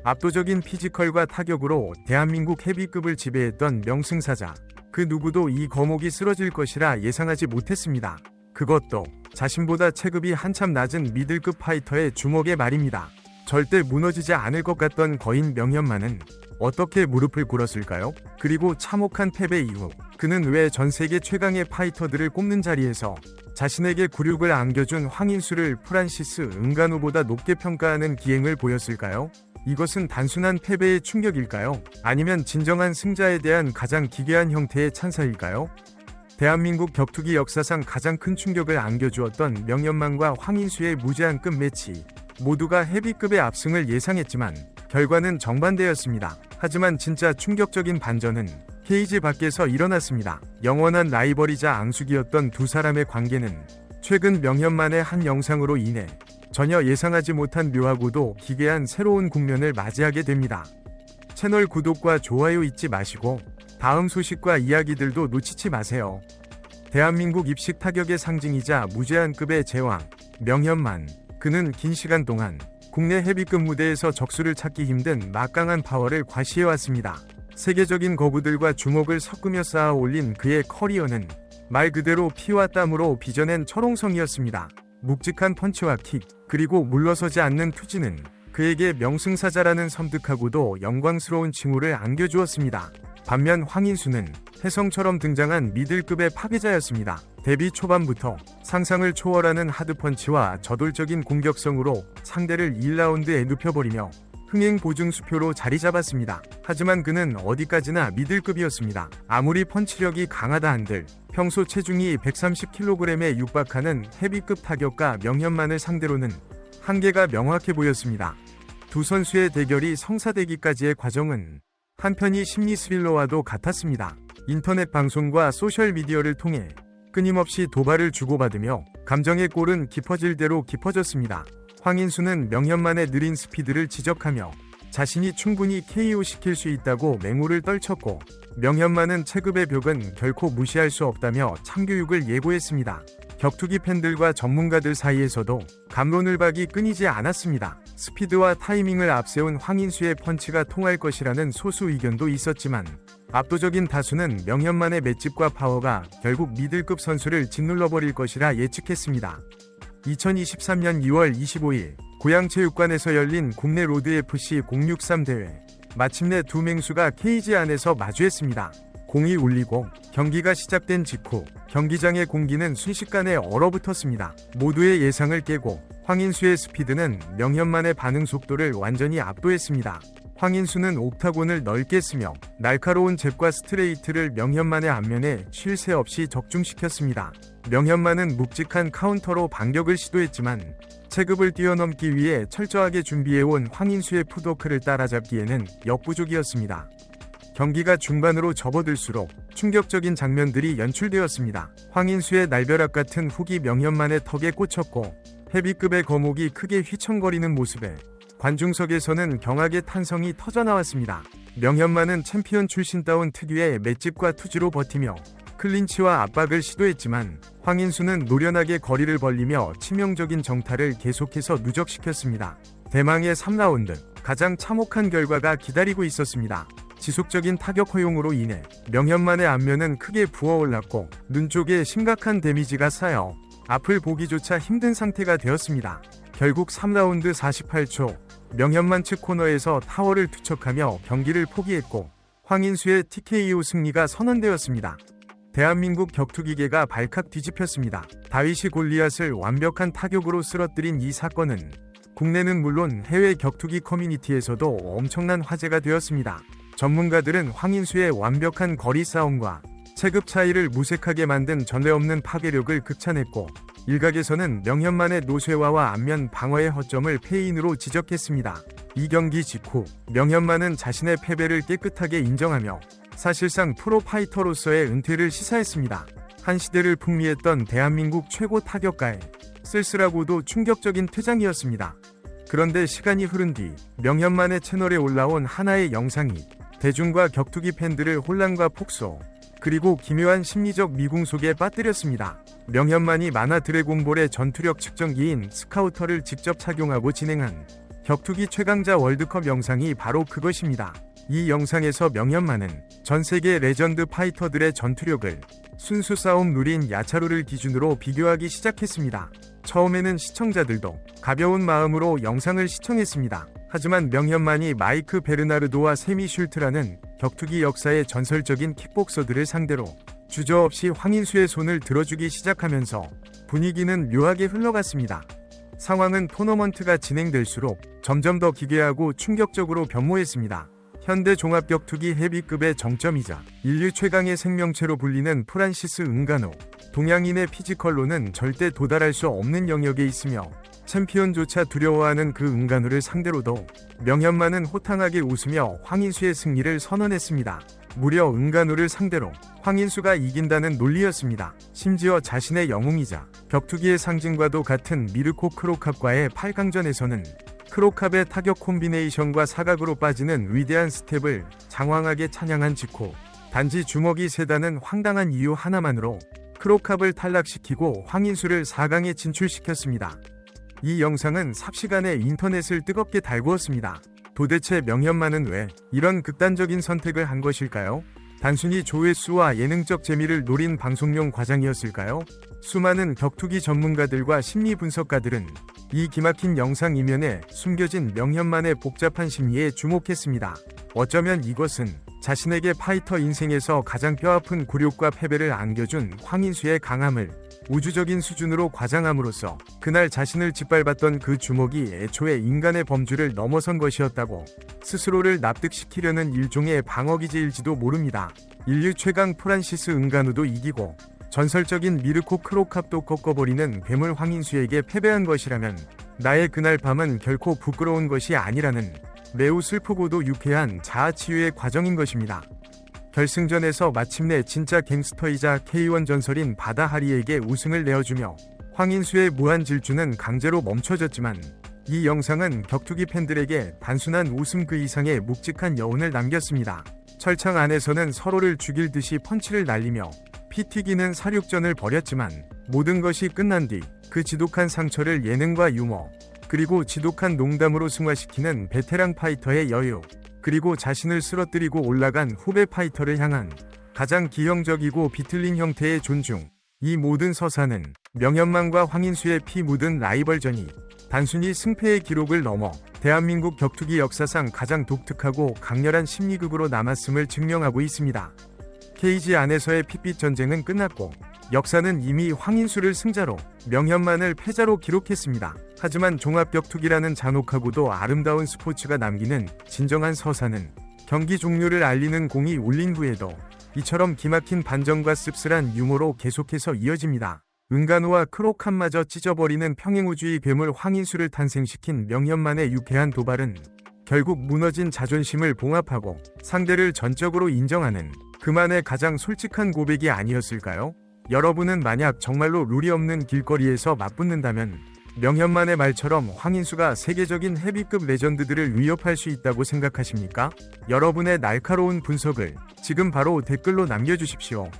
압도적인 피지컬과 타격으로 대한민국 헤비급을 지배했던 명승사자. 그 누구도 이 거목이 쓰러질 것이라 예상하지 못했습니다. 그것도 자신보다 체급이 한참 낮은 미들급 파이터의 주먹에 말입니다. 절대 무너지지 않을 것 같던 거인 명현만은 어떻게 무릎을 꿇었을까요? 그리고 참혹한 패배 이후 그는 왜 전세계 최강의 파이터들을 꼽는 자리에서 자신에게 굴욕을 안겨준 황인수를 프란시스 응가누보다 높게 평가하는 기행을 보였을까요? 이것은 단순한 패배의 충격일까요? 아니면 진정한 승자에 대한 가장 기괴한 형태의 찬사일까요? 대한민국 격투기 역사상 가장 큰 충격을 안겨주었던 명현만과 황인수의 무제한급 매치. 모두가 헤비급의 압승을 예상했지만 결과는 정반대였습니다. 하지만 진짜 충격적인 반전은 케이지 밖에서 일어났습니다. 영원한 라이벌이자 앙숙이었던 두 사람의 관계는 최근 명현만의 한 영상으로 인해 전혀 예상하지 못한 묘하고도 기괴한 새로운 국면을 맞이하게 됩니다. 채널 구독과 좋아요 잊지 마시고 다음 소식과 이야기들도 놓치지 마세요. 대한민국 입식 타격의 상징이자 무제한급의 제왕 명현만. 그는 긴 시간 동안 국내 헤비급 무대에서 적수를 찾기 힘든 막강한 파워를 과시해왔습니다. 세계적인 거부들과 주먹을 섞으며 쌓아 올린 그의 커리어는 말 그대로 피와 땀으로 빚어낸 철옹성이었습니다. 묵직한 펀치와 킥, 그리고 물러서지 않는 투지는 그에게 명승사자라는 섬뜩하고도 영광스러운 칭호를 안겨주었습니다. 반면 황인수는 혜성처럼 등장한 미들급의 파괴자였습니다. 데뷔 초반부터 상상을 초월하는 하드펀치와 저돌적인 공격성으로 상대를 1라운드에 눕혀버리며 흥행 보증 수표로 자리 잡았습니다. 하지만 그는 어디까지나 미들급이었습니다. 아무리 펀치력이 강하다 한들 평소 체중이 130kg에 육박하는 헤비급 타격가 명현만을 상대로는 한계가 명확해 보였습니다. 두 선수의 대결이 성사되기까지의 과정은 한편이 심리 스릴러와도 같았습니다. 인터넷 방송과 소셜미디어를 통해 끊임없이 도발을 주고받으며 감정의 골은 깊어질 대로 깊어졌습니다. 황인수는 명현만의 느린 스피드를 지적하며 자신이 충분히 KO시킬 수 있다고 맹호를 떨쳤고, 명현만은 체급의 벽은 결코 무시할 수 없다며 참교육을 예고했습니다. 격투기 팬들과 전문가들 사이에서도 갑론을박이 끊이지 않았습니다. 스피드와 타이밍을 앞세운 황인수의 펀치가 통할 것이라는 소수 의견도 있었지만 압도적인 다수는 명현만의 맷집과 파워가 결국 미들급 선수를 짓눌러버릴 것이라 예측했습니다. 2023년 2월 25일 고양체육관에서 열린 국내 로드FC 063 대회. 마침내 두 맹수가 케이지 안에서 마주했습니다. 공이 울리고 경기가 시작된 직후 경기장의 공기는 순식간에 얼어붙었습니다. 모두의 예상을 깨고 황인수의 스피드는 명현만의 반응 속도를 완전히 압도했습니다. 황인수는 옥타곤을 넓게 쓰며 날카로운 잽과 스트레이트를 명현만의 안면에 쉴 새 없이 적중시켰습니다. 명현만은 묵직한 카운터로 반격을 시도했지만 체급을 뛰어넘기 위해 철저하게 준비해온 황인수의 푸드워크를 따라잡기에는 역부족이었습니다. 경기가 중반으로 접어들수록 충격적인 장면들이 연출되었습니다. 황인수의 날벼락 같은 훅이 명현만의 턱에 꽂혔고 헤비급의 거목이 크게 휘청거리는 모습에 관중석에서는 경악의 탄성이 터져나왔습니다. 명현만은 챔피언 출신다운 특유의 맷집과 투지로 버티며 클린치와 압박을 시도했지만 황인수는 노련하게 거리를 벌리며 치명적인 정타를 계속해서 누적시켰습니다. 대망의 3라운드, 가장 참혹한 결과가 기다리고 있었습니다. 지속적인 타격 허용으로 인해 명현만의 안면은 크게 부어올랐고 눈 쪽에 심각한 데미지가 쌓여 앞을 보기조차 힘든 상태가 되었습니다. 결국 3라운드 48초 명현만 측 코너에서 타워를 투척하며 경기를 포기했고 황인수의 TKO 승리가 선언되었습니다. 대한민국 격투기계가 발칵 뒤집혔습니다. 다윗이 골리앗을 완벽한 타격으로 쓰러뜨린 이 사건은 국내는 물론 해외 격투기 커뮤니티에서도 엄청난 화제가 되었습니다. 전문가들은 황인수의 완벽한 거리 싸움과 체급 차이를 무색하게 만든 전례 없는 파괴력을 극찬했고, 일각에서는 명현만의 노쇠화와 안면 방어의 허점을 패인으로 지적했습니다. 이 경기 직후 명현만은 자신의 패배를 깨끗하게 인정하며 사실상 프로파이터로서의 은퇴를 시사했습니다. 한 시대를 풍미했던 대한민국 최고 타격가의 쓸쓸하고도 충격적인 퇴장이었습니다. 그런데 시간이 흐른 뒤 명현만의 채널에 올라온 하나의 영상이 대중과 격투기 팬들을 혼란과 폭소, 그리고 기묘한 심리적 미궁 속에 빠뜨렸습니다. 명현만이 만화 드래곤볼의 전투력 측정기인 스카우터를 직접 착용하고 진행한 격투기 최강자 월드컵 영상이 바로 그것입니다. 이 영상에서 명현만은 전 세계 레전드 파이터들의 전투력을 순수 싸움 룰인 야차루를 기준으로 비교하기 시작했습니다. 처음에는 시청자들도 가벼운 마음으로 영상을 시청했습니다. 하지만 명현만이 마이크 베르나르도와 세미 슐트라는 격투기 역사의 전설적인 킥복서들을 상대로 주저없이 황인수의 손을 들어주기 시작하면서 분위기는 묘하게 흘러갔습니다. 상황은 토너먼트가 진행될수록 점점 더 기괴하고 충격적으로 변모했습니다. 현대 종합격투기 헤비급의 정점이자 인류 최강의 생명체로 불리는 프란시스 응가노. 동양인의 피지컬로는 절대 도달할 수 없는 영역에 있으며 챔피언조차 두려워하는 그 응가노를 상대로도 명현만은 호탕하게 웃으며 황인수의 승리를 선언했습니다. 무려 응가노를 상대로 황인수가 이긴다는 논리였습니다. 심지어 자신의 영웅이자 격투기의 상징과도 같은 미르코 크로캅과의 8강전에서는 크로캅의 타격 콤비네이션과 사각으로 빠지는 위대한 스텝을 장황하게 찬양한 직후 단지 주먹이 세다는 황당한 이유 하나만으로 크로캅을 탈락시키고 황인수를 4강에 진출시켰습니다. 이 영상은 삽시간에 인터넷을 뜨겁게 달구었습니다. 도대체 명현만은 왜 이런 극단적인 선택을 한 것일까요? 단순히 조회수와 예능적 재미를 노린 방송용 과장이었을까요? 수많은 격투기 전문가들과 심리 분석가들은 이 기막힌 영상 이면에 숨겨진 명현만의 복잡한 심리에 주목했습니다. 어쩌면 이것은 자신에게 파이터 인생에서 가장 뼈아픈 굴욕과 패배를 안겨준 황인수의 강함을 우주적인 수준으로 과장함으로써 그날 자신을 짓밟았던 그 주먹이 애초에 인간의 범주를 넘어선 것이었다고 스스로를 납득시키려는 일종의 방어기제일지도 모릅니다. 인류 최강 프란시스 응가누도 이기고 전설적인 미르코 크로캅도 꺾어버리는 괴물 황인수에게 패배한 것이라면 나의 그날 밤은 결코 부끄러운 것이 아니라는 매우 슬프고도 유쾌한 자아치유의 과정인 것입니다. 결승전에서 마침내 진짜 갱스터이자 K1 전설인 바다 하리에게 우승을 내어주며 황인수의 무한 질주는 강제로 멈춰졌지만 이 영상은 격투기 팬들에게 단순한 웃음 그 이상의 묵직한 여운을 남겼습니다. 철창 안에서는 서로를 죽일 듯이 펀치를 날리며 피 튀기는 사륙전을 벌였지만 모든 것이 끝난 뒤 그 지독한 상처를 예능과 유머 그리고 지독한 농담으로 승화시키는 베테랑 파이터의 여유 그리고 자신을 쓰러뜨리고 올라간 후배 파이터를 향한 가장 기형적이고 비틀린 형태의 존중. 이 모든 서사는 명현만과 황인수의 피 묻은 라이벌전이 단순히 승패의 기록을 넘어 대한민국 격투기 역사상 가장 독특하고 강렬한 심리극으로 남았음을 증명하고 있습니다. 케이지 안에서의 핏빛 전쟁은 끝났고 역사는 이미 황인수를 승자로 명현만을 패자로 기록했습니다. 하지만 종합격투기라는 잔혹하고도 아름다운 스포츠가 남기는 진정한 서사는 경기 종료를 알리는 공이 울린 후에도 이처럼 기막힌 반전과 씁쓸한 유머로 계속해서 이어집니다. 응가노와 크로캅마저 찢어버리는 평행우주의 괴물 황인수를 탄생시킨 명현만의 유쾌한 도발은 결국 무너진 자존심을 봉합하고 상대를 전적으로 인정하는 그만의 가장 솔직한 고백이 아니었을까요? 여러분은 만약 정말로 룰이 없는 길거리에서 맞붙는다면 명현만의 말처럼 황인수가 세계적인 헤비급 레전드들을 위협할 수 있다고 생각하십니까? 여러분의 날카로운 분석을 지금 바로 댓글로 남겨주십시오.